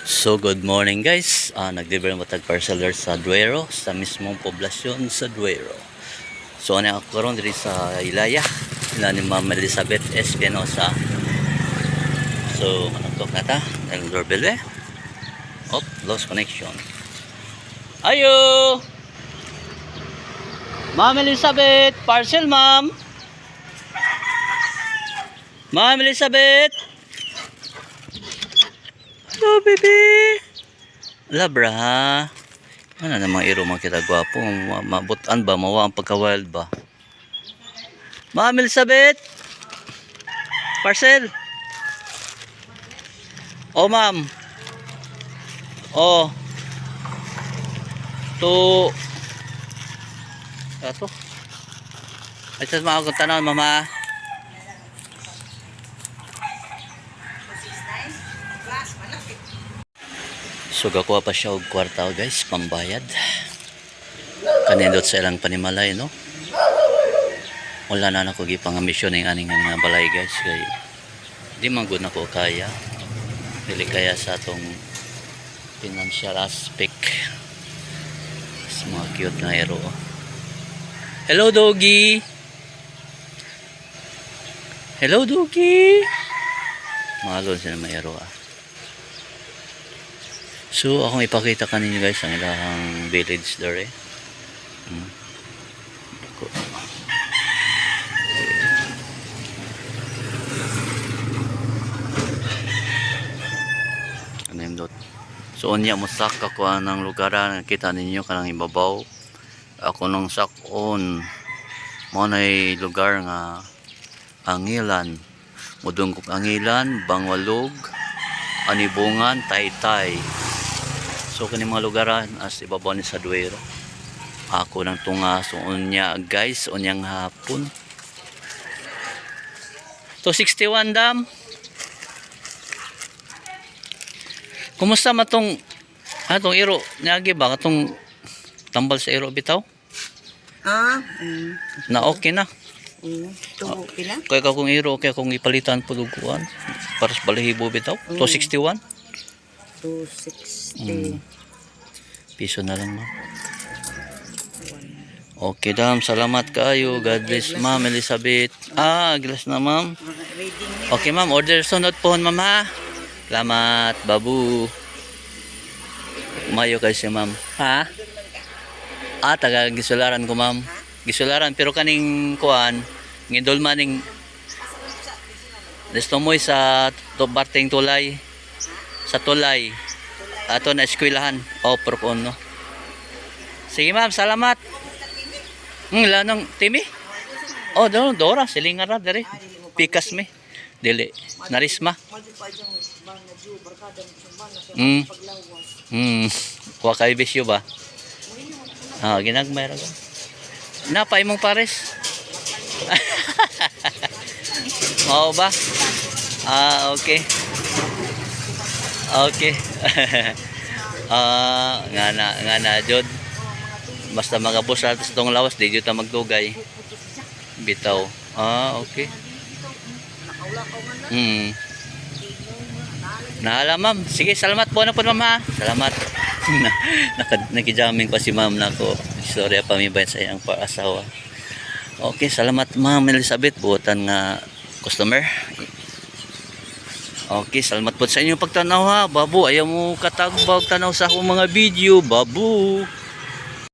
So good morning guys. Nag-deliver mo tag parceler sa Duero, sa mismong poblasyon sa Duero. So ano ako karon diri sa Ilaya, ila ni Ma'am Elizabeth Espinosa. So manugtok na ta, ang doorbell eh. Oh, lost connection. Ayo! Ma'am Elizabeth, parcel ma'am. Ma'am Elizabeth. Hello, baby. Labra. Ano namang iro mga kita gwapo. Mabutan ba? Mawa ang pagka-wild ba? Ma'am Elizabeth. Parcel. Oh, ma'am. Oh. To. Ito. Ay, sa mga kong tanaw, mama. So gakuha pa siya og kwarta guys, pambayad. Kanindot sa ilang panimalay no. Wala na nako gipangamisyon ning aning nga balay guys kay di man gud nako kaya. Dili kaya sa atong financial aspect. Sa mga cute na hero. Hello doggy. Hello doggy. Malon sila may hero ah. So, akong ipakita kanino guys ang ilang village there eh. Ano yung dot? So, unya mo sak ako ng lugaran. Kita ninyo kanang ibabaw. Ako nung sakon. Mo na'y lugar nga Angilan. Mudungkok Angilan, Bangwalog, Anibungan, Taytay. So kani mga lugaran as ibabaw ni sa Duero. Ako nang tunga so unya guys, unyang hapon. 261 dam. Kumusta matong atong iro niagi ba katong tambal sa iro bitaw? Na okay na. Okay na. Kaya kung iro okay kung ipalitan puluguan para sa balahibo bitaw. 261. 260. Piso na lang ma'am. Okay dam, salamat kayo. God bless ma'am Elizabeth. Gilas na ma'am. Okay ma'am, order sunod po ma'am ha. Salamat babu. Mayo kayo si ma'am. Ha? Taga gisularan ko ma'am. Gisularan pero kaning kuan ngidol maning Desto mo'y sa barteng tulay. Sa tulay. Ato na eskwelahan. Propon no. Sige ma'am, salamat. Lanong Timi? Dora, silingara dere. Pikas me. Dili. Narisma. Kuha kayo bisyo ba? Ginagmay ra. Napay mong pares. Mao ba? Okay. Okay. nga na jud. Basta magabos sa tong lawas di jud ta magdugay. Bitaw. Okay. Naala ma'am. Sige, salamat po na po ma'am ha. Salamat. Nakijaming pa si ma'am nako. Sorry pa mi bayan sa iyang asawa. Okay, salamat ma'am Elizabeth. Buotan nga customer. Okay, salamat po sa inyong pagtanaw ha. Babu, ayaw mo katagbag tanaw sa akong mga video. Babu.